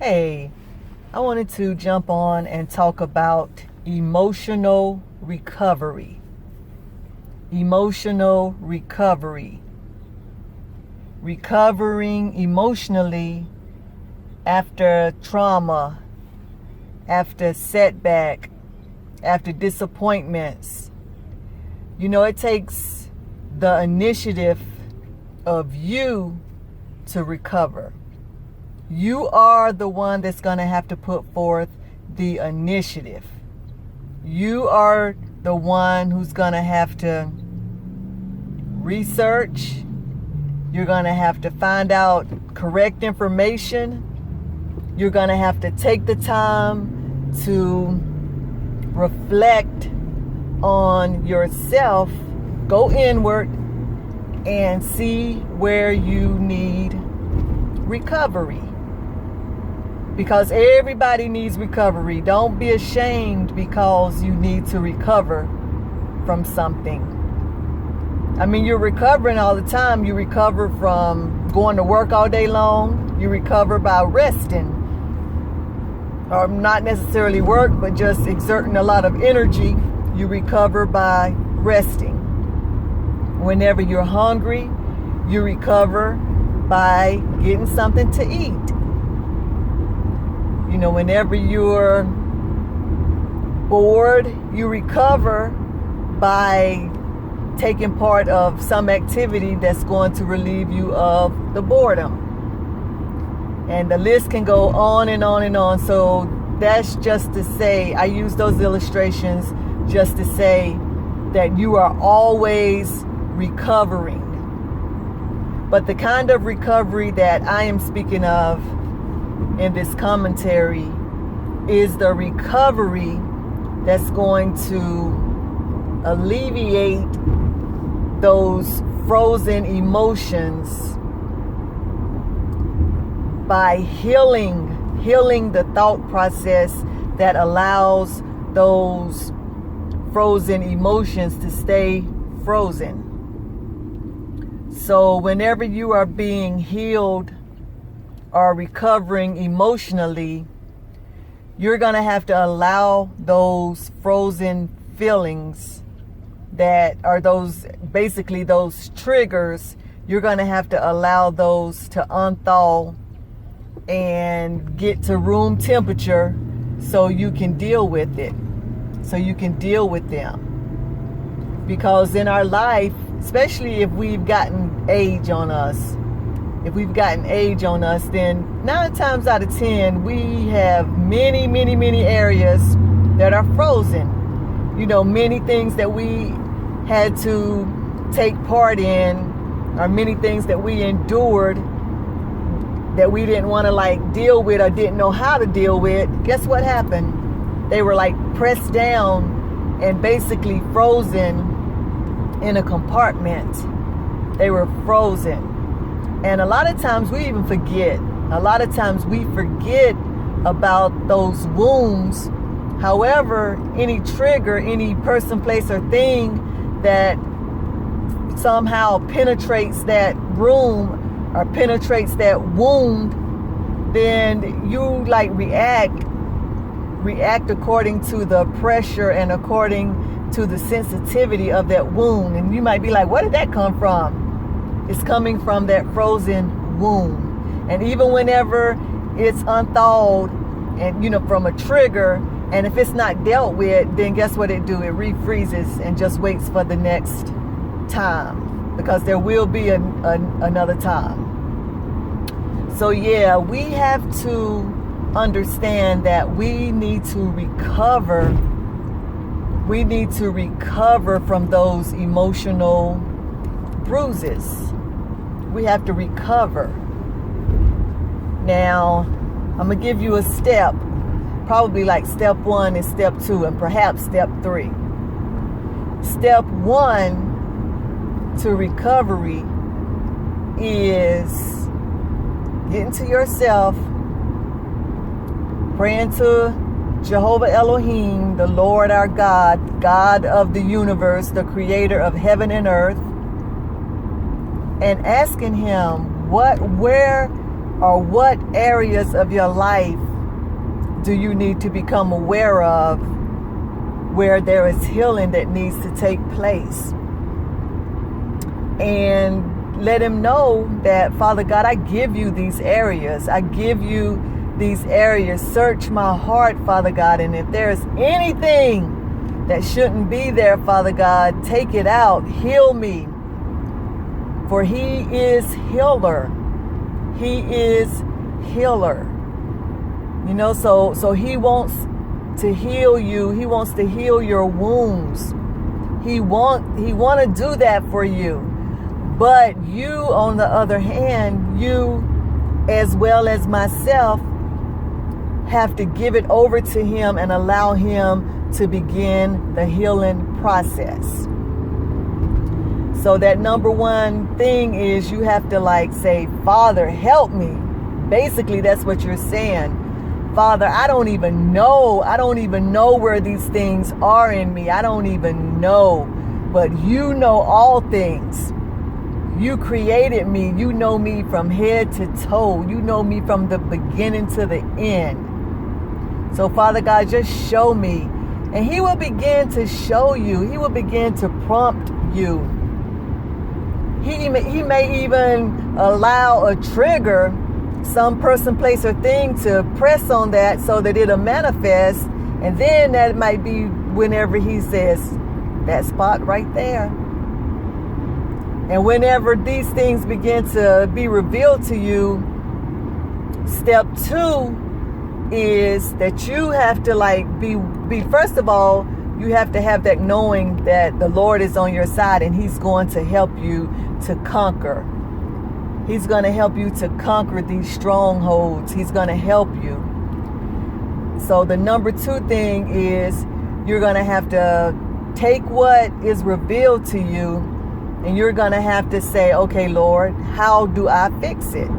Hey, I wanted to jump on and talk about emotional recovery. Emotional recovery. Recovering emotionally after trauma, after setback, after disappointments. You know, it takes the initiative of you to recover. You are the one that's going to have to put forth the initiative. You are the one who's going to have to research. You're going to have to find out correct information. You're going to have to take the time to reflect on yourself, go inward, and see where you need recovery. Because everybody needs recovery. Don't be ashamed because you need to recover from something. I mean, you're recovering all the time. You recover from going to work all day long. You recover by resting. Or not necessarily work, but just exerting a lot of energy. You recover by resting. Whenever you're hungry, you recover by getting something to eat. You know, whenever you're bored, you recover by taking part of some activity that's going to relieve you of the boredom. And the list can go on and on and on. So that's just to say, I use those illustrations just to say that you are always recovering. But the kind of recovery that I am speaking of in this commentary is the recovery that's going to alleviate those frozen emotions by healing the thought process that allows those frozen emotions to stay frozen. So whenever you are being healed or recovering emotionally, you're going to have to allow those frozen feelings that are those triggers. You're going to have to allow those to unthaw and get to room temperature so you can deal with it, so you can deal with them. Because in our life, especially if we've gotten age on us, then 9 times out of 10, we have many areas that are frozen. You know, many things that we had to take part in, or many things that we endured that we didn't want to deal with or didn't know how to deal with. Guess what happened? They were pressed down and basically frozen in a compartment. They were frozen. And a lot of times we even forget. A lot of times we forget about those wounds. However, any trigger, any person, place, or thing that somehow penetrates that room or penetrates that wound, then you react according to the pressure and according to the sensitivity of that wound. And you might be like, where did that come from? It's coming from that frozen wound. And even whenever it's unthawed and, from a trigger, and if it's not dealt with, then guess what it do? It refreezes and just waits for the next time, because there will be another time. So yeah, we have to understand that we need to recover. We need to recover from those emotional bruises. We have to recover. Now, I'm going to give you a step. Probably step 1 and step 2 and perhaps step 3. Step 1 to recovery is getting to yourself, praying to Jehovah Elohim, the Lord our God, God of the universe, the creator of heaven and earth, and asking him, where Or what areas of your life do you need to become aware of where there is healing that needs to take place? And let him know that, Father God, I give you these areas. I give you these areas. Search my heart, Father God. And if there is anything that shouldn't be there, Father God, take it out. Heal me. For he is healer. He is healer. You know, so he wants to heal you. He wants to heal your wounds. He want to do that for you. But you, on the other hand, you as well as myself have to give it over to him and allow him to begin the healing process. So that number one thing is you have to say, Father, help me. Basically, that's what you're saying. Father, I don't even know where these things are in me. I don't even know. But you know all things. You created me. You know me from head to toe. You know me from the beginning to the end. So, Father God, just show me. And he will begin to show you. He will begin to prompt you. He may even allow a trigger, some person, place, or thing to press on that so that it'll manifest. And then that might be whenever he says, that spot right there. And whenever these things begin to be revealed to you, step 2 is that you have to be first of all, you have to have that knowing that the Lord is on your side and he's going to help you to conquer. He's going to help you to conquer these strongholds. He's going to help you. So the number 2 thing is you're going to have to take what is revealed to you and you're going to have to say, okay, Lord, how do I fix it?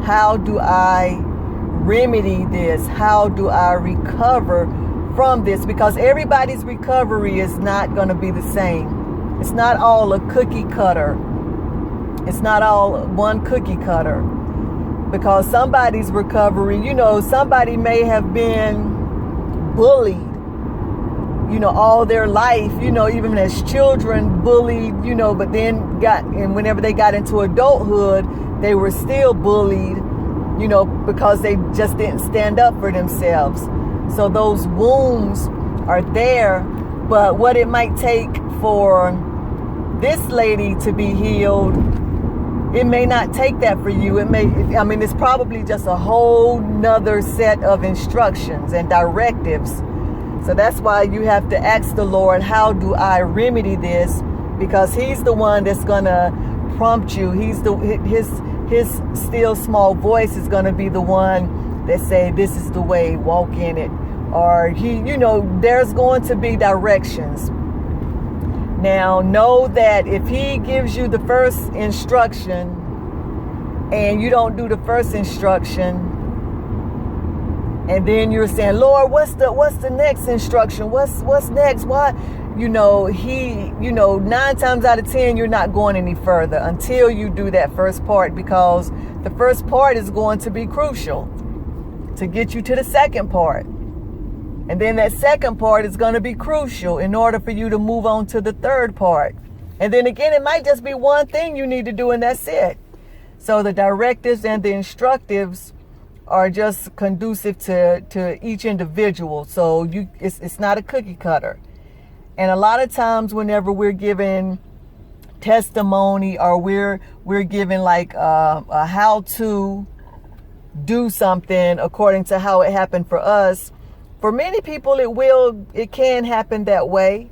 How do I remedy this? How do I recover from this? Because everybody's recovery is not going to be the same. It's not all a cookie cutter. It's not all one cookie cutter. Because somebody's recovery, somebody may have been bullied, all their life, even as children bullied, but then and whenever they got into adulthood, they were still bullied, because they just didn't stand up for themselves. So those wounds are there, but what it might take for this lady to be healed, it may not take that for you. It's probably just a whole nother set of instructions and directives. So that's why you have to ask the Lord, how do I remedy this? Because he's the one that's going to prompt you. His still small voice is going to be the one that say, this is the way, walk in it. Or there's going to be directions. Now, know that if he gives you the first instruction and you don't do the first instruction, and then you're saying, Lord, what's the next instruction? What's next? Why? 9 times out of 10, you're not going any further until you do that first part, because the first part is going to be crucial to get you to the second part. And then that second part is going to be crucial in order for you to move on to the third part. And then again, it might just be one thing you need to do and that's it. So the directives and the instructives are just conducive to each individual. So it's not a cookie cutter. And a lot of times whenever we're giving testimony or we're giving a how to do something according to how it happened for us, for many people, it can happen that way.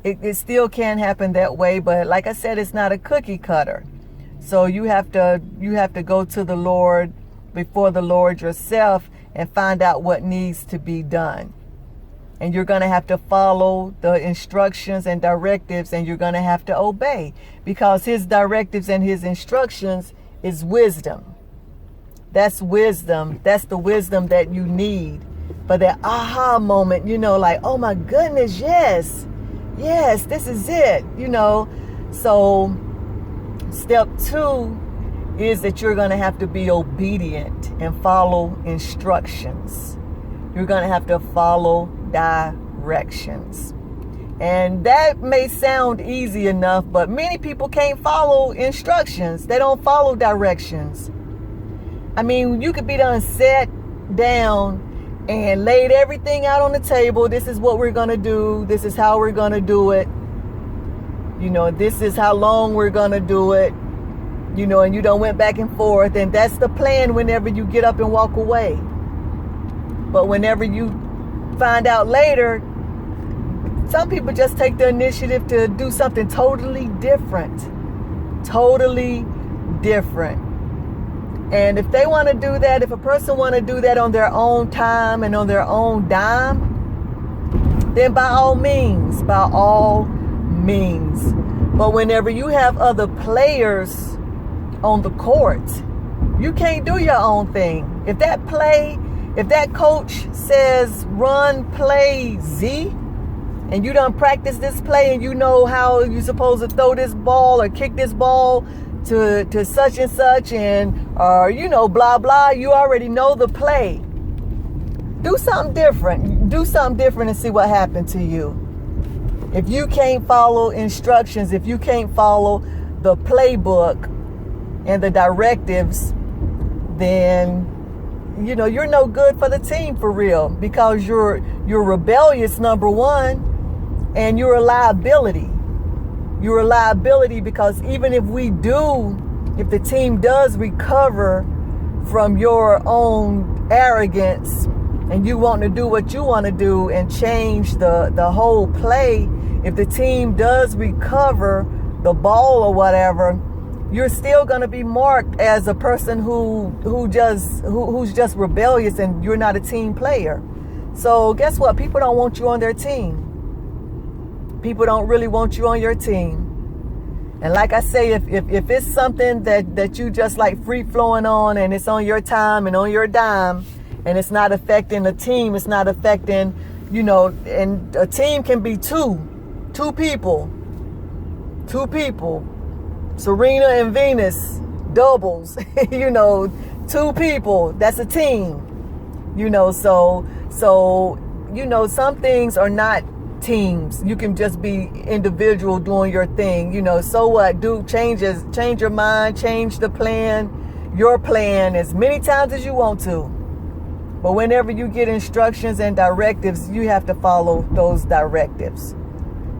It still can happen that way. But like I said, it's not a cookie cutter. So you have to go to the Lord, before the Lord yourself, and find out what needs to be done. And you're going to have to follow the instructions and directives, and you're going to have to obey, because his directives and his instructions is wisdom. That's wisdom. That's the wisdom that you need. For that aha moment, oh my goodness, yes, this is it, So step 2 is that you're going to have to be obedient and follow instructions. You're going to have to follow directions. And that may sound easy enough, but many people can't follow instructions. They don't follow directions. I mean, you could be done sat down and laid everything out on the table. This is what we're going to do. This is how we're going to do it. You know, this is how long we're going to do it. You know, and you done went back and forth. And that's the plan whenever you get up and walk away. But whenever you find out later, some people just take the initiative to do something totally different. Totally different. And if they want to do that, if a person want to do that on their own time and on their own dime, then by all means, by all means. But whenever you have other players on the court, you can't do your own thing. If that coach says run play Z, and you done practice this play and you know how you're supposed to throw this ball or kick this ball to such and such, and you know, blah blah, you already know the play. Do something different. Do something different and see what happened to you. If you can't follow instructions, if you can't follow the playbook and the directives, then you know you're no good for the team for real, because you're rebellious, number one, and you're a liability. You're a liability because even if the team does recover from your own arrogance and you want to do what you want to do and change the whole play, if the team does recover the ball or whatever, you're still going to be marked as a person who's just rebellious, and you're not a team player. So guess what? People don't want you on their team. People don't really want you on your team. And like I say, if it's something that you just like free flowing on, and it's on your time and on your dime, and it's not affecting the team, it's not affecting, you know, and a team can be two people. Serena and Venus, doubles, you know, two people, that's a team. You know, so you know, some things are not teams. You can just be individual doing your thing. You know, so what? Change your mind, change the plan, your plan as many times as you want to. But whenever you get instructions and directives, you have to follow those directives,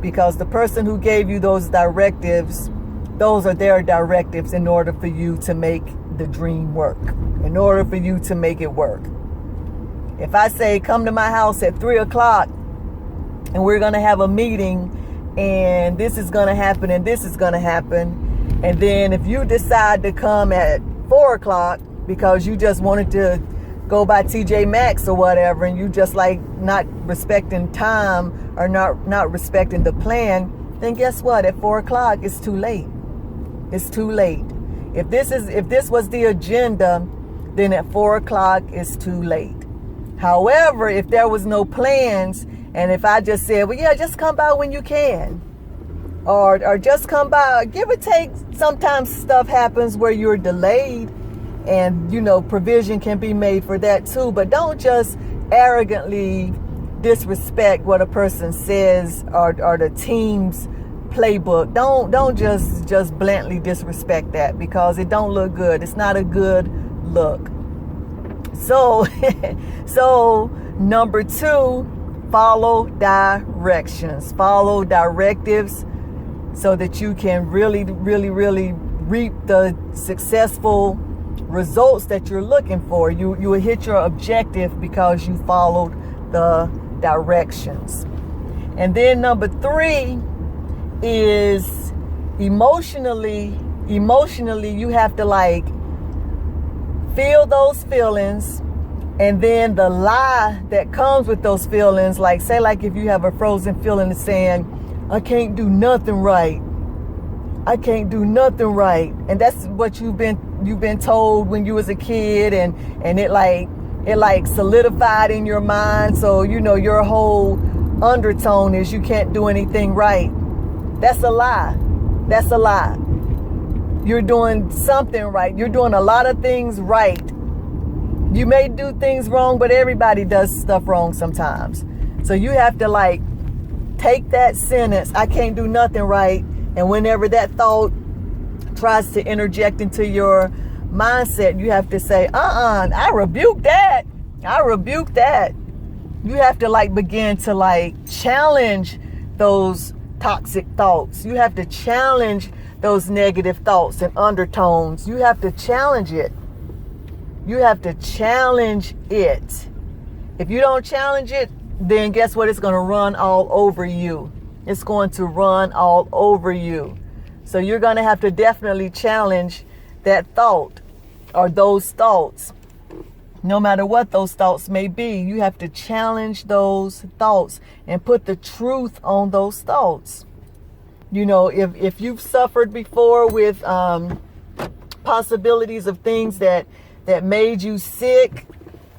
because the person who gave you those directives, those are their directives in order for you to make the dream work, in order for you to make it work. If I say, come to my house at 3:00 and we're going to have a meeting and this is going to happen and this is going to happen, and then if you decide to come at 4:00 because you just wanted to go by TJ Maxx or whatever, and you just like not respecting time or not respecting the plan, then guess what? At 4:00, it's too late. It's too late. If this was the agenda, then at 4:00 it's too late. However, if there was no plans, and if I just said, well, yeah, just come by when you can, or just come by, give or take, sometimes stuff happens where you're delayed, and you know, provision can be made for that too. But don't just arrogantly disrespect what a person says or the team's playbook. Don't just blatantly disrespect that, because it don't look good. It's not a good look. So number 2, follow directions, follow directives, so that you can really reap the successful results that you're looking for. You will hit your objective because you followed the directions. And then number 3 is emotionally you have to like feel those feelings, and then the lie that comes with those feelings, like say like if you have a frozen feeling of saying, I can't do nothing right, I can't do nothing right, and that's what you've been told when you was a kid, and it like solidified in your mind, so you know your whole undertone is you can't do anything right. That's a lie. That's a lie. you're doing something right. You're doing a lot of things right. You may do things wrong, but everybody does stuff wrong sometimes. So you have to like take that sentence, I can't do nothing right, and whenever that thought tries to interject into your mindset, you have to say, I rebuke that. I rebuke that. You have to like begin to like challenge those toxic thoughts. You have to challenge those negative thoughts and undertones. You have to challenge it. You have to challenge it. If you don't challenge it, then guess what? It's going to run all over you. It's going to run all over you. So you're going to have to definitely challenge that thought or those thoughts. No matter what those thoughts may be, you have to challenge those thoughts and put the truth on those thoughts. You know, if you've suffered before with possibilities of things that made you sick,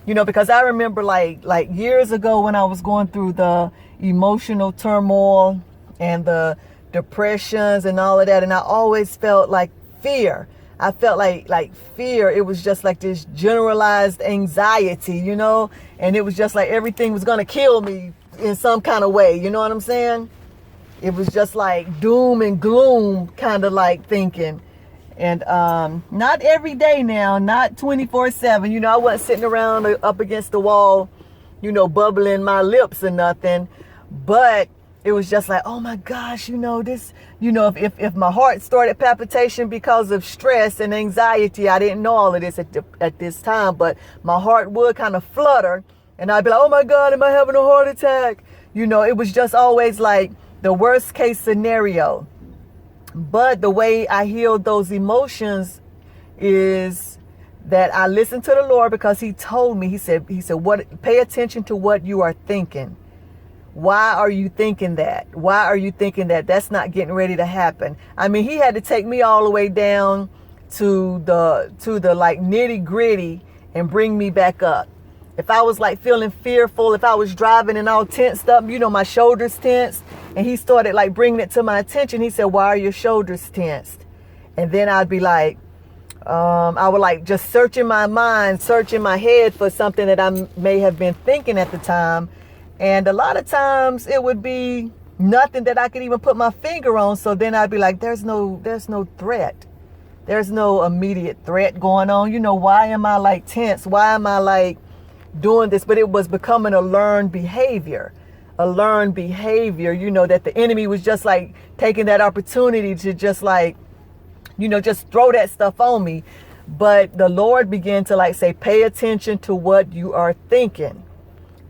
you know, because I remember like years ago when I was going through the emotional turmoil and the depressions and all of that, and I always felt like fear. I felt like fear. It was just like this generalized anxiety, you know, and it was just like everything was going to kill me in some kind of way. You know what I'm saying? It was just like doom and gloom kind of like thinking. And not every day now, not 24/7. You know, I wasn't sitting around up against the wall, you know, bubbling my lips or nothing. But it was just like, oh my gosh, you know, this, you know, if my heart started palpitation because of stress and anxiety, I didn't know all of this at this time, but my heart would kind of flutter and I'd be like, oh my God, am I having a heart attack? You know, it was just always like the worst case scenario. But the way I healed those emotions is that I listened to the Lord, because he told me, he said, what, pay attention to what you are thinking. Why are you thinking that? Why are you thinking that? That's not getting ready to happen. I mean, he had to take me all the way down to the like nitty gritty and bring me back up. If I was like feeling fearful, if I was driving and all tensed up, you know, my shoulders tensed, and he started like bringing it to my attention. He said, why are your shoulders tensed? And then I'd be like, I would like just search in my mind, search in my head for something that I may have been thinking at the time. And a lot of times it would be nothing that I could even put my finger on. So then I'd be like, there's no threat. There's no immediate threat going on. You know, why am I like tense? Why am I like doing this? But it was becoming a learned behavior, you know, that the enemy was just like taking that opportunity to just like, you know, just throw that stuff on me. But the Lord began to like say, pay attention to what you are thinking.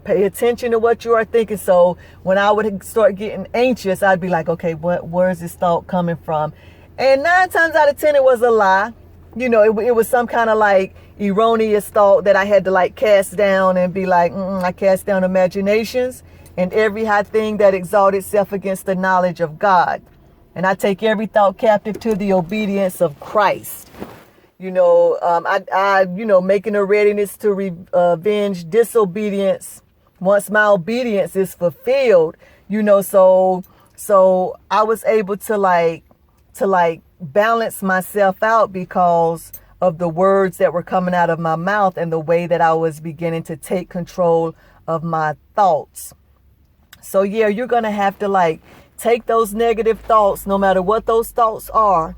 Pay attention to what you are thinking. So when I would start getting anxious, I'd be like, okay, where's this thought coming from? And 9 times out of 10, it was a lie. You know, it was some kind of like erroneous thought that I had to like cast down and be like, I cast down imaginations and every high thing that exalted itself against the knowledge of God. And I take every thought captive to the obedience of Christ. You know, I you know, making a readiness to revenge disobedience once my obedience is fulfilled, you know, so I was able to like balance myself out because of the words that were coming out of my mouth and the way that I was beginning to take control of my thoughts. So yeah, you're going to have to like take those negative thoughts, no matter what those thoughts are.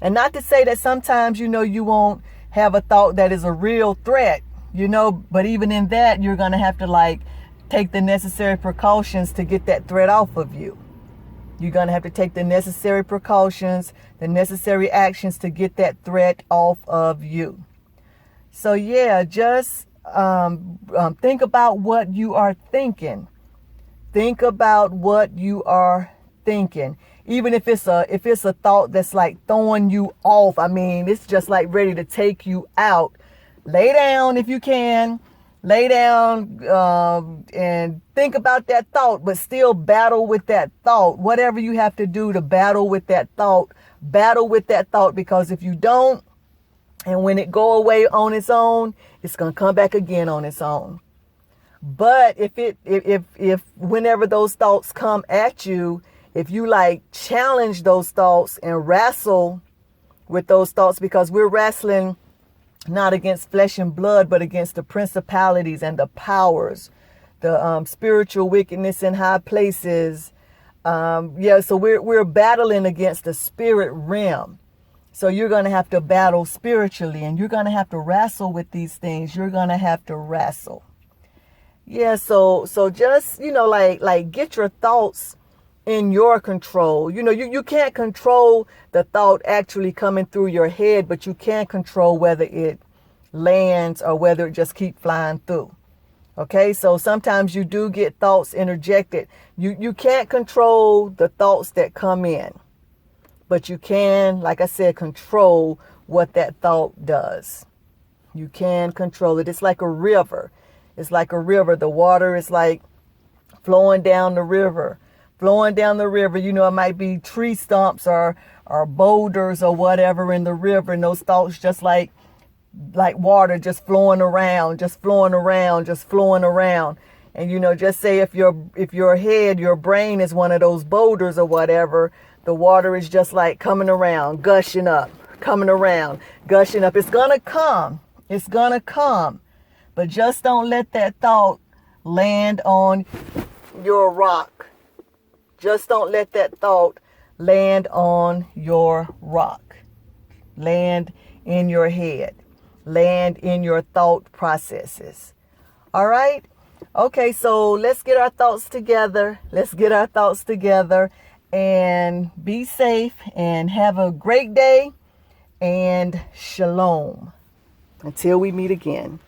And not to say that sometimes, you know, you won't have a thought that is a real threat, you know, but even in that, you're going to have to like take the necessary precautions to get that threat off of you. You're going to have to take the necessary precautions, the necessary actions to get that threat off of you. So yeah, just think about what you are thinking. Think about what you are thinking. Even if it's a thought that's like throwing you off. I mean, it's just like ready to take you out. Lay down if you can. Lay down and think about that thought, but still battle with that thought. Whatever you have to do to battle with that thought, because if you don't, and when it go away on its own, it's going to come back again on its own. But if whenever those thoughts come at you, if you like challenge those thoughts and wrestle with those thoughts, because we're wrestling not against flesh and blood, but against the principalities and the powers, the spiritual wickedness in high places. So we're battling against the spirit realm. So you're going to have to battle spiritually, and you're going to have to wrestle with these things. You're going to have to wrestle. Yeah, so just, like get your thoughts in your control. You can't control the thought actually coming through your head, but you can control whether it lands or whether it just keep flying through. Okay, so sometimes you do get thoughts interjected. You can't control the thoughts that come in, but you can, like I said, control what that thought does. You can control it. It's like a river. It's like a river. The water is like flowing down the river. It might be tree stumps or boulders or whatever in the river, and those thoughts just like water just flowing around. And just say if your head, your brain is one of those boulders or whatever, the water is just like coming around, gushing up, coming around, gushing up. It's gonna come. But just don't let that thought land on your rock. Just don't let that thought land on your rock. Land in your head. Land in your thought processes. All right? Okay, so let's get our thoughts together. And be safe and have a great day. And shalom. Until we meet again.